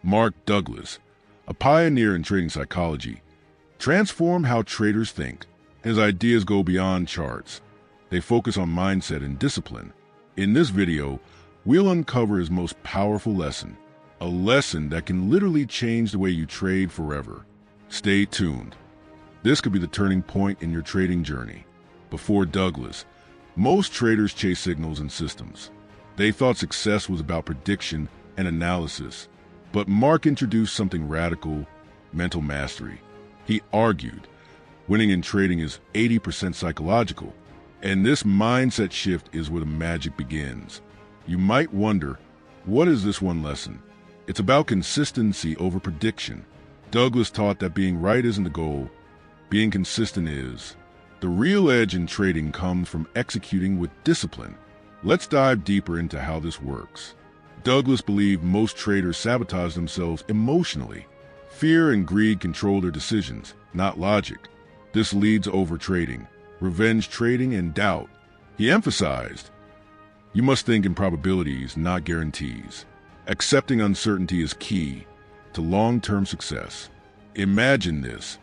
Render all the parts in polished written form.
Mark Douglas, a pioneer in trading psychology, transformed how traders think. His ideas go beyond charts. They focus on mindset and discipline. In this video, we'll uncover his most powerful lesson, a lesson that can literally change the way you trade forever. Stay tuned. This could be the turning point in your trading journey. Before Douglas, most traders chase signals and systems. They thought success was about prediction and analysis. But Mark introduced something radical: mental mastery. He argued, winning in trading is 80% psychological, and this mindset shift is where the magic begins. You might wonder, what is this one lesson? It's about consistency over prediction. Douglas taught that being right isn't the goal, being consistent is. The real edge in trading comes from executing with discipline. Let's dive deeper into how this works. Douglas believed most traders sabotage themselves emotionally. Fear and greed control their decisions, not logic. This leads to overtrading, revenge trading, and doubt. He emphasized, you must think in probabilities, not guarantees. Accepting uncertainty is key to long-term success. Imagine this.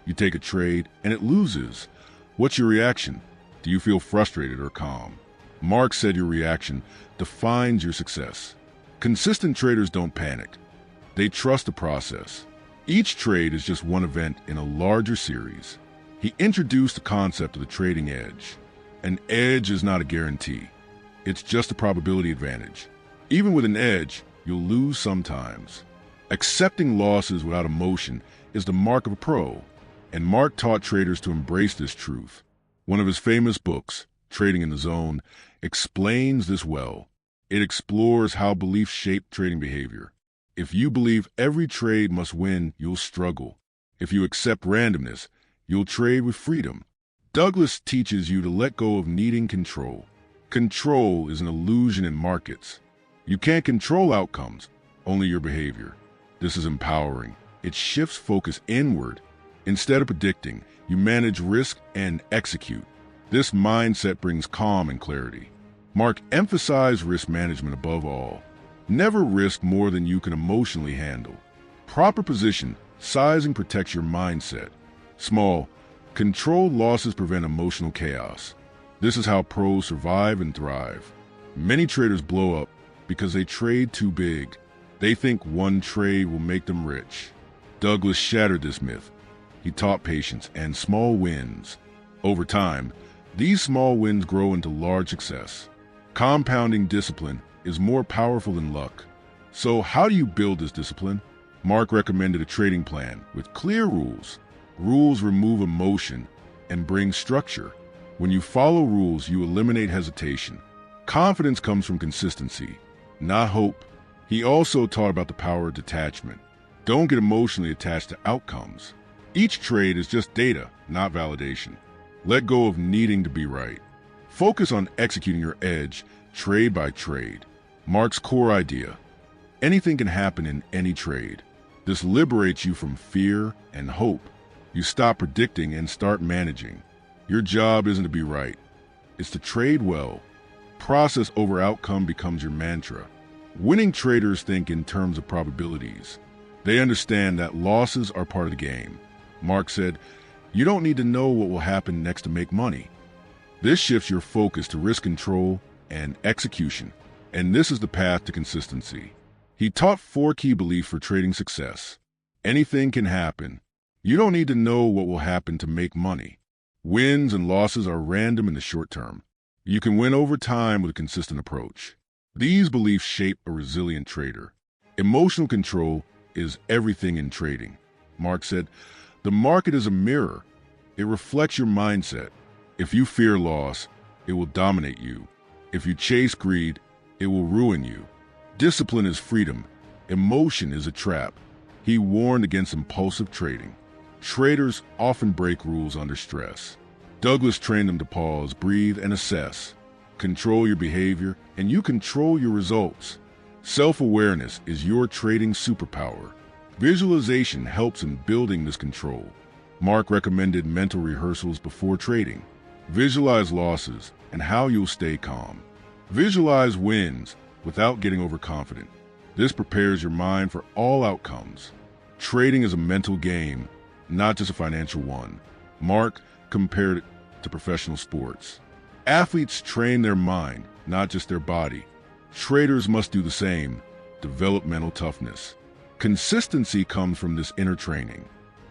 You take a trade and it loses. What's your reaction? Do you feel frustrated or calm? Mark said your reaction defines your success. Consistent traders don't panic. They trust the process. Each trade is just one event in a larger series. He introduced the concept of the trading edge. An edge is not a guarantee. It's just a probability advantage. Even with an edge, you'll lose sometimes. Accepting losses without emotion is the mark of a pro, and Mark taught traders to embrace this truth. One of his famous books, Trading in the Zone, explains this well. It explores how beliefs shape trading behavior. If you believe every trade must win, you'll struggle. If you accept randomness, you'll trade with freedom. Douglas teaches you to let go of needing control. Control is an illusion in markets. You can't control outcomes, only your behavior. This is empowering. It shifts focus inward. Instead of predicting, you manage risk and execute. This mindset brings calm and clarity. Mark emphasized risk management above all. Never risk more than you can emotionally handle. Proper position, sizing protects your mindset. Small, controlled losses prevent emotional chaos. This is how pros survive and thrive. Many traders blow up because they trade too big. They think one trade will make them rich. Douglas shattered this myth. He taught patience and small wins. Over time, these small wins grow into large success. Compounding discipline is more powerful than luck. So how do you build this discipline? Mark recommended a trading plan with clear rules. Rules remove emotion and bring structure. When you follow rules, you eliminate hesitation. Confidence comes from consistency, not hope. He also taught about the power of detachment. Don't get emotionally attached to outcomes. Each trade is just data, not validation. Let go of needing to be right. Focus on executing your edge, trade by trade. Mark's core idea: anything can happen in any trade. This liberates you from fear and hope. You stop predicting and start managing. Your job isn't to be right. It's to trade well. Process over outcome becomes your mantra. Winning traders think in terms of probabilities. They understand that losses are part of the game. Mark said, you don't need to know what will happen next to make money. This shifts your focus to risk control and execution, and this is the path to consistency. He taught 4 key beliefs for trading success. Anything can happen. You don't need to know what will happen to make money. Wins and losses are random in the short term. You can win over time with a consistent approach. These beliefs shape a resilient trader. Emotional control is everything in trading. Mark said, the market is a mirror. It reflects your mindset. If you fear loss, it will dominate you. If you chase greed, it will ruin you. Discipline is freedom. Emotion is a trap. He warned against impulsive trading. Traders often break rules under stress. Douglas trained them to pause, breathe, and assess. Control your behavior, and you control your results. Self-awareness is your trading superpower. Visualization helps in building this control. Mark recommended mental rehearsals before trading. Visualize losses and how you'll stay calm. Visualize wins without getting overconfident. This prepares your mind for all outcomes. Trading is a mental game, not just a financial one. Mark compared it to professional sports. Athletes train their mind, not just their body. Traders must do the same, develop mental toughness. Consistency comes from this inner training.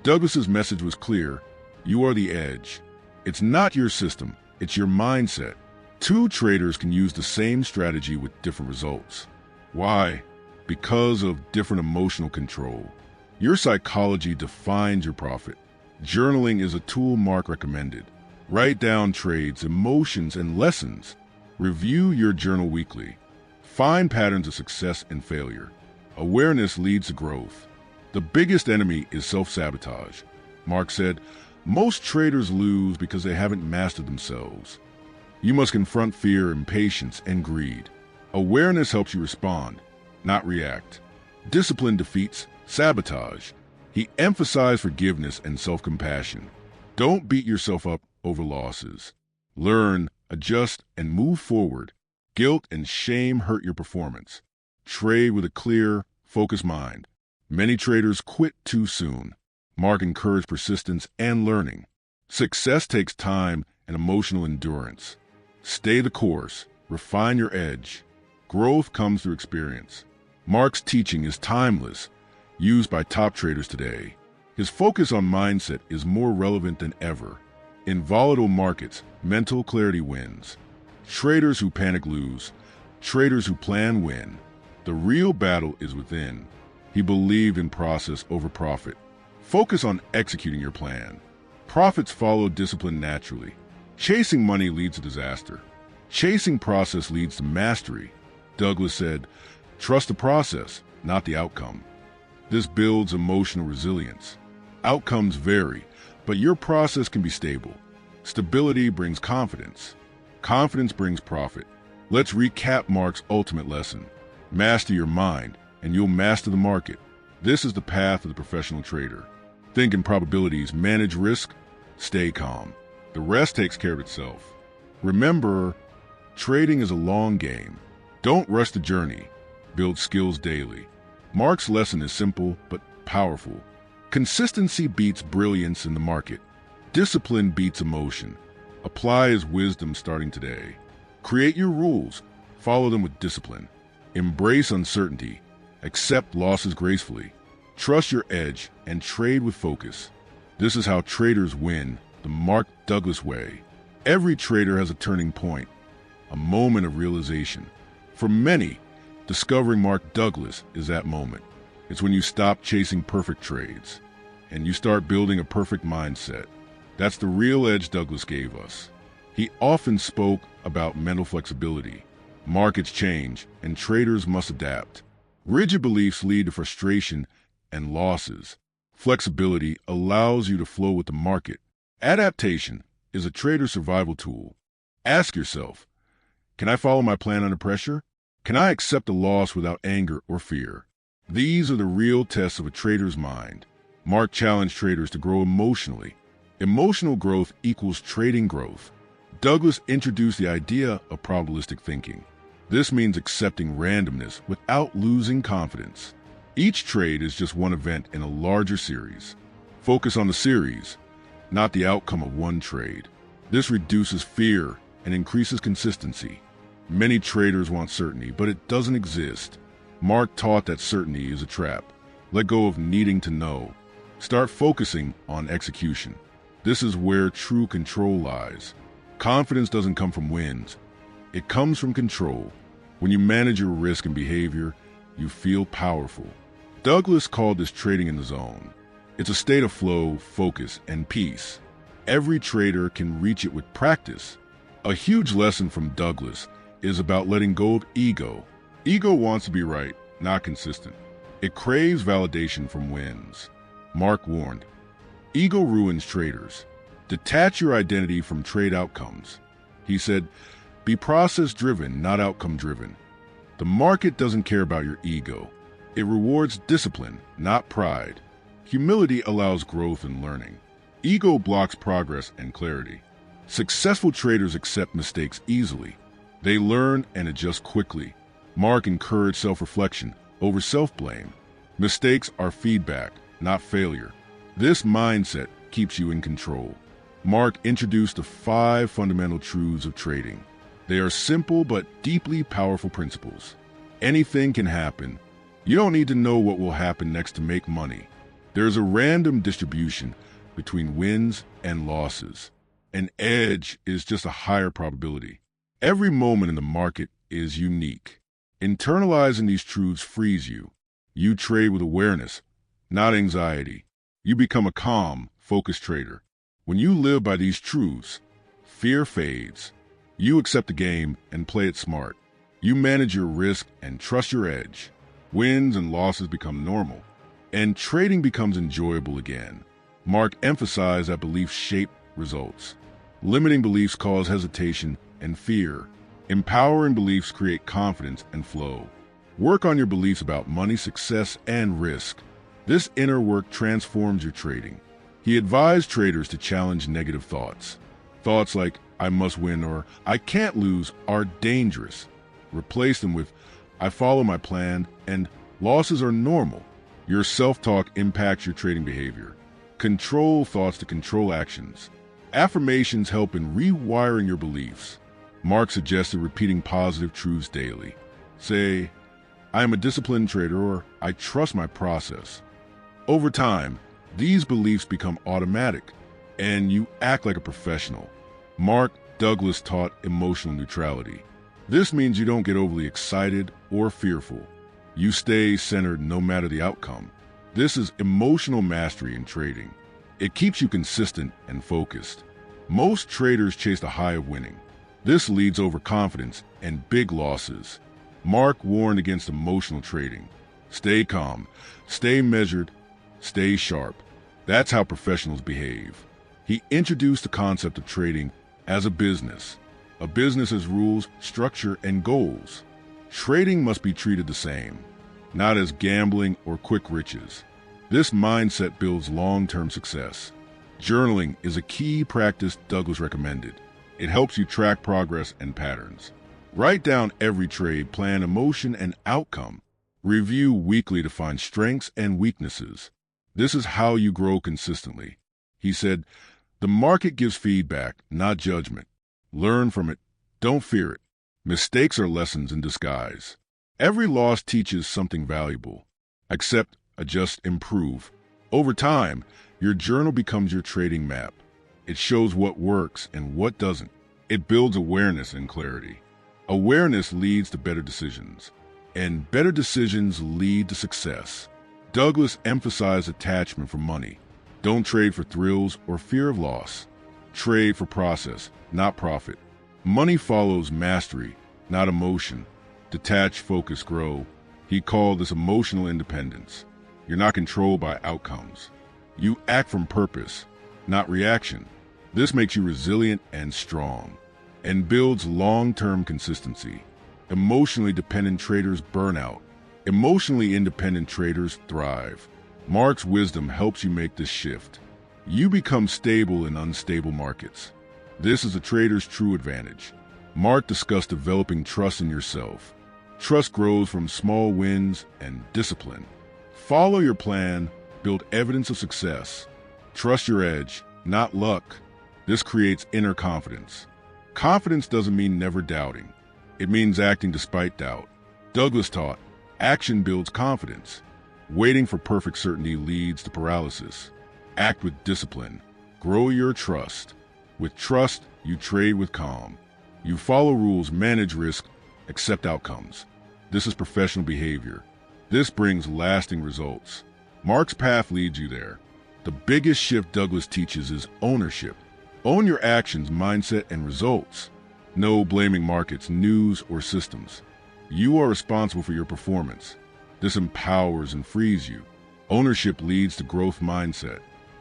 Douglas's message was clear: you are the edge. It's not your system, it's your mindset. Two traders can use the same strategy with different results. Why? Because of different emotional control. Your psychology defines your profit. Journaling is a tool Mark recommended. Write down trades, emotions, and lessons. Review your journal weekly. Find patterns of success and failure. Awareness leads to growth. The biggest enemy is self-sabotage. Mark said, most traders lose because they haven't mastered themselves. You must confront fear, impatience, and greed. Awareness helps you respond, not react. Discipline defeats sabotage. He emphasized forgiveness and self-compassion. Don't beat yourself up over losses. Learn, adjust, and move forward. Guilt and shame hurt your performance. Trade with a clear, focused mind. Many traders quit too soon. Mark encouraged persistence and learning. Success takes time and emotional endurance. Stay the course. Refine your edge. Growth comes through experience. Mark's teaching is timeless, used by top traders today. His focus on mindset is more relevant than ever. In volatile markets, mental clarity wins. Traders who panic lose. Traders who plan win. The real battle is within. He believed in process over profit. Focus on executing your plan. Profits follow discipline naturally. Chasing money leads to disaster. Chasing process leads to mastery. Douglas said, trust the process, not the outcome. This builds emotional resilience. Outcomes vary, but your process can be stable. Stability brings confidence. Confidence brings profit. Let's recap Mark's ultimate lesson. Master your mind, and you'll master the market. This is the path of the professional trader. Think in probabilities, manage risk, stay calm. The rest takes care of itself. Remember, trading is a long game. Don't rush the journey. Build skills daily. Mark's lesson is simple but powerful. Consistency beats brilliance in the market. Discipline beats emotion. Apply his wisdom starting today. Create your rules. Follow them with discipline. Embrace uncertainty. Accept losses gracefully. Trust your edge and trade with focus. This is how traders win, the Mark Douglas way. Every trader has a turning point, a moment of realization. For many, discovering Mark Douglas is that moment. It's when you stop chasing perfect trades and you start building a perfect mindset. That's the real edge Douglas gave us. He often spoke about mental flexibility. Markets change and traders must adapt. Rigid beliefs lead to frustration and losses. Flexibility allows you to flow with the market. Adaptation is a trader's survival tool. Ask yourself, can I follow my plan under pressure? Can I accept a loss without anger or fear? These are the real tests of a trader's mind. Mark challenged traders to grow emotionally. Emotional growth equals trading growth. Douglas introduced the idea of probabilistic thinking. This means accepting randomness without losing confidence. Each trade is just one event in a larger series. Focus on the series, not the outcome of one trade. This reduces fear and increases consistency. Many traders want certainty, but it doesn't exist. Mark taught that certainty is a trap. Let go of needing to know. Start focusing on execution. This is where true control lies. Confidence doesn't come from wins. It comes from control. When you manage your risk and behavior, you feel powerful. Douglas called this trading in the zone. It's a state of flow, focus, and peace. Every trader can reach it with practice. A huge lesson from Douglas is about letting go of ego. Ego wants to be right, not consistent. It craves validation from wins. Mark warned, ego ruins traders. Detach your identity from trade outcomes. He said, be process-driven, not outcome-driven. The market doesn't care about your ego. It rewards discipline, not pride. Humility allows growth and learning. Ego blocks progress and clarity. Successful traders accept mistakes easily. They learn and adjust quickly. Mark encouraged self-reflection. over self-blame. Mistakes are feedback, not failure. This mindset keeps you in control. Mark introduced the 5 fundamental truths of trading. They are simple but deeply powerful principles. Anything can happen. You don't need to know what will happen next to make money. There's a random distribution between wins and losses. An edge is just a higher probability. Every moment in the market is unique. Internalizing these truths frees you. You trade with awareness, not anxiety. You become a calm, focused trader. When you live by these truths, fear fades. You accept the game and play it smart. You manage your risk and trust your edge. Wins and losses become normal, and trading becomes enjoyable again. Mark emphasized that beliefs shape results. Limiting beliefs cause hesitation and fear. Empowering beliefs create confidence and flow. Work on your beliefs about money, success, and risk. This inner work transforms your trading. He advised traders to challenge negative thoughts. Thoughts like, I must win or I can't lose are dangerous. Replace them with, I follow my plan and losses are normal. Your self-talk impacts your trading behavior. Control thoughts to control actions. Affirmations help in rewiring your beliefs. Mark suggested repeating positive truths daily. Say, I am a disciplined trader, or I trust my process. Over time, these beliefs become automatic, and you act like a professional. Mark Douglas taught emotional neutrality. This means you don't get overly excited or fearful. You stay centered no matter the outcome. This is emotional mastery in trading. It keeps you consistent and focused. Most traders chase the high of winning. This leads to overconfidence and big losses. Mark warned against emotional trading. Stay calm, stay measured, stay sharp. That's how professionals behave. He introduced the concept of trading as a business. A business has rules, structure, and goals. Trading must be treated the same, not as gambling or quick riches. This mindset builds long-term success. Journaling is a key practice Douglas recommended. It helps you track progress and patterns. Write down every trade, plan, emotion, and outcome. Review weekly to find strengths and weaknesses. This is how you grow consistently. He said, the market gives feedback, not judgment. Learn from it. Don't fear it. Mistakes are lessons in disguise. Every loss teaches something valuable. Accept, adjust, improve. Over time, your journal becomes your trading map. It shows what works and what doesn't. It builds awareness and clarity. Awareness leads to better decisions, and better decisions lead to success. Douglas emphasized attachment for money. Don't trade for thrills or fear of loss. Trade for process, not profit. Money follows mastery, not emotion. Detach, focus, grow. He called this emotional independence. You're not controlled by outcomes. You act from purpose, not reaction. This makes you resilient and strong, and builds long-term consistency. Emotionally dependent traders burn out. Emotionally independent traders thrive. Mark's wisdom helps you make this shift. You become stable in unstable markets. This is a trader's true advantage. Mark discussed developing trust in yourself. Trust grows from small wins and discipline. Follow your plan, build evidence of success. Trust your edge, not luck. This creates inner confidence. Confidence doesn't mean never doubting. It means acting despite doubt. Douglas taught, action builds confidence. Waiting for perfect certainty leads to paralysis. Act with discipline. Grow your trust. With trust, you trade with calm. You follow rules, manage risk, accept outcomes. This is professional behavior. This brings lasting results. Mark's path leads you there. The biggest shift Douglas teaches is ownership. Own your actions, mindset, and results. No blaming markets, news, or systems. You are responsible for your performance. This empowers and frees you. Ownership leads to growth mindset.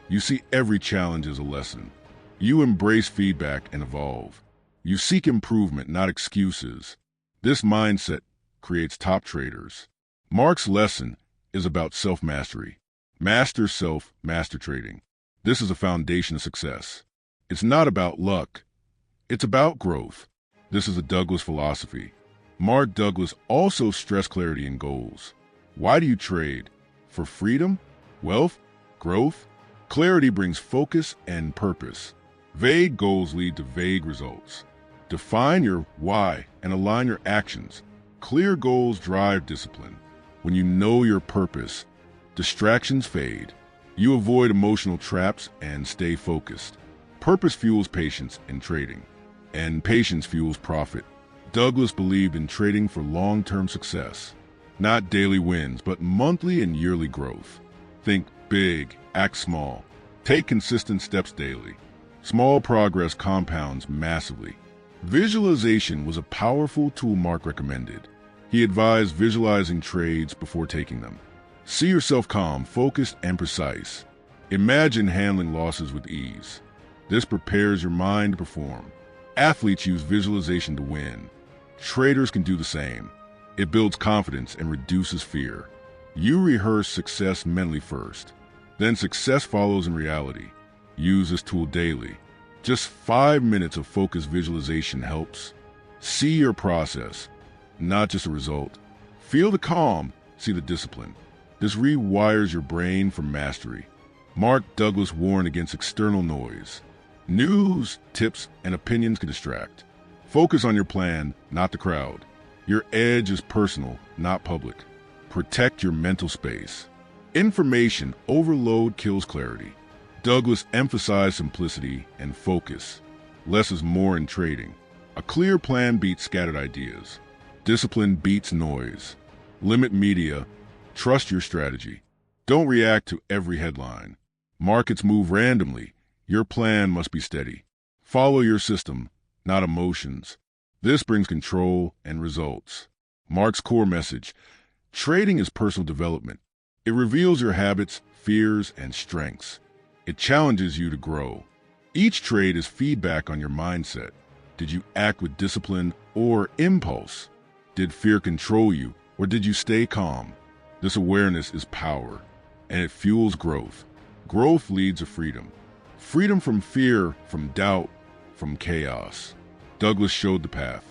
You see every challenge as a lesson. You embrace feedback and evolve. You seek improvement, not excuses. This mindset creates top traders. Mark's lesson is about self-mastery. Master self, master trading. This is a foundation of success. It's not about luck. It's about growth. This is a Douglas philosophy. Mark Douglas also stressed clarity and goals. Why do you trade? For freedom? Wealth? Growth? Clarity brings focus and purpose. Vague goals lead to vague results. Define your why and align your actions. Clear goals drive discipline. When you know your purpose, distractions fade. You avoid emotional traps and stay focused. Purpose fuels patience in trading, and patience fuels profit. Douglas believed in trading for long-term success, not daily wins, but monthly and yearly growth. Think big, act small. Take consistent steps daily. Small progress compounds massively. Visualization was a powerful tool Mark recommended. He advised visualizing trades before taking them. See yourself calm, focused, and precise. Imagine handling losses with ease. This prepares your mind to perform. Athletes use visualization to win. Traders can do the same. It builds confidence and reduces fear. You rehearse success mentally first. Then success follows in reality. Use this tool daily. Just 5 minutes of focused visualization helps. See your process, not just a result. Feel the calm, see the discipline. This rewires your brain for mastery. Mark Douglas warned against external noise. News, tips, and opinions can distract. Focus on your plan, not the crowd. Your edge is personal, not public. Protect your mental space. Information overload kills clarity. Douglas emphasized simplicity and focus. Less is more in trading. A clear plan beats scattered ideas. Discipline beats noise. Limit media. Trust your strategy. Don't react to every headline. Markets move randomly. Your plan must be steady. Follow your system, not emotions. This brings control and results. Mark's core message: trading is personal development. It reveals your habits, fears, and strengths. It challenges you to grow. Each trade is feedback on your mindset. Did you act with discipline or impulse? Did fear control you, or did you stay calm? This awareness is power, and it fuels growth. Growth leads to freedom. Freedom from fear, from doubt, from chaos. Douglas showed the path.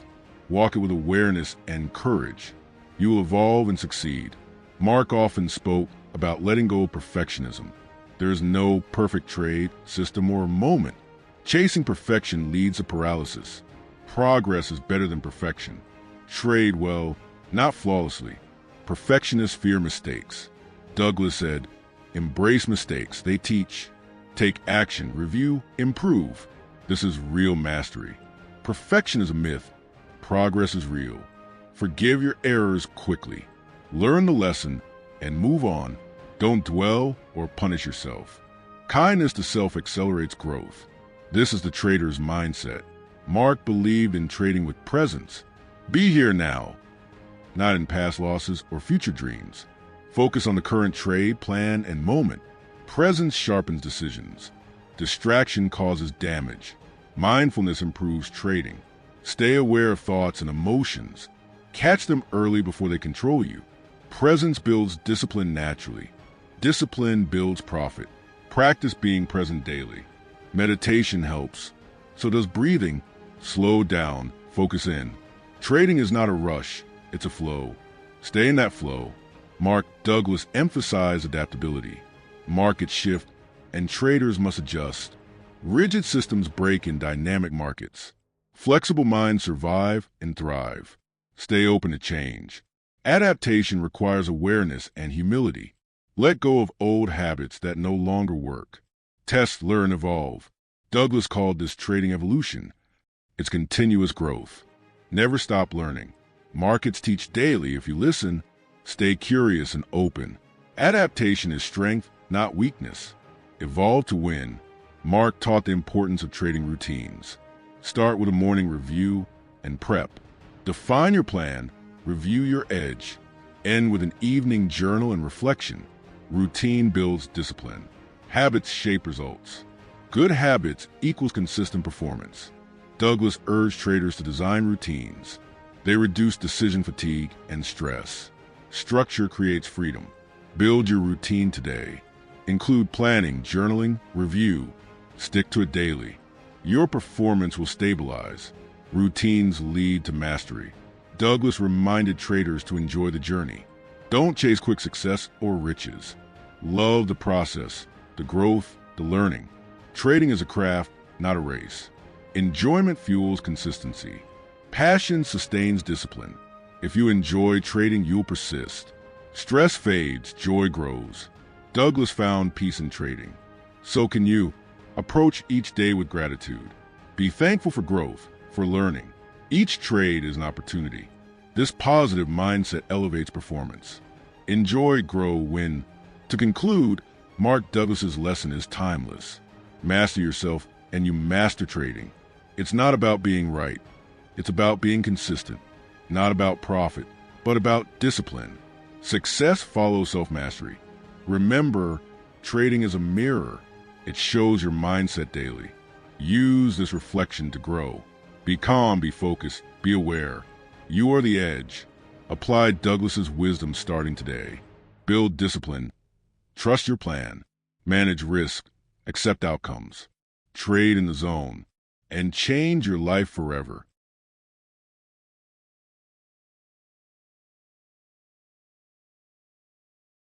Walk it with awareness and courage. You will evolve and succeed. Mark often spoke about letting go of perfectionism. There is no perfect trade, system, or moment. Chasing perfection leads to paralysis. Progress is better than perfection. Trade well, not flawlessly. Perfectionists fear mistakes. Douglas said, embrace mistakes, they teach. Take action, review, improve. This is real mastery. Perfection is a myth. Progress is real. Forgive your errors quickly. Learn the lesson and move on. Don't dwell or punish yourself. Kindness to self accelerates growth. This is the trader's mindset. Mark believed in trading with presence. Be here now, not in past losses or future dreams. Focus on the current trade, plan, and moment. Presence sharpens decisions. Distraction causes damage. Mindfulness improves trading. Stay aware of thoughts and emotions. Catch them early before they control you. Presence builds discipline naturally. Discipline builds profit. Practice being present daily. Meditation helps. So does breathing. Slow down, focus in. Trading is not a rush, it's a flow. Stay in that flow. Mark Douglas emphasized adaptability. Markets shift, and traders must adjust. Rigid systems break in dynamic markets. Flexible minds survive and thrive. Stay open to change. Adaptation requires awareness and humility. Let go of old habits that no longer work. Test, learn, evolve. Douglas called this trading evolution. It's continuous growth. Never stop learning. Markets teach daily if you listen. Stay curious and open. Adaptation is strength, not weakness. Evolve to win. Mark taught the importance of trading routines. Start with a morning review and prep. Define your plan, review your edge. End with an evening journal and reflection. Routine builds discipline. Habits shape results. Good habits equals consistent performance. Douglas urged traders to design routines. They reduce decision fatigue and stress. Structure creates freedom. Build your routine today. Include planning, journaling, review. Stick to it daily. Your performance will stabilize. Routines lead to mastery. Douglas reminded traders to enjoy the journey. Don't chase quick success or riches. Love the process, the growth, the learning. Trading is a craft, not a race. Enjoyment fuels consistency. Passion sustains discipline. If you enjoy trading, you'll persist. Stress fades, joy grows. Douglas found peace in trading. So can you. Approach each day with gratitude. Be thankful for growth, for learning. Each trade is an opportunity. This positive mindset elevates performance. Enjoy, grow, win. To conclude, Mark Douglas's lesson is timeless. Master yourself and you master trading. It's not about being right. It's about being consistent. Not about profit, but about discipline. Success follows self-mastery. Remember, trading is a mirror. It shows your mindset daily. Use this reflection to grow. Be calm, be focused, be aware. You are the edge. Apply Douglas's wisdom starting today. Build discipline. Trust your plan. Manage risk. Accept outcomes. Trade in the zone. And change your life forever.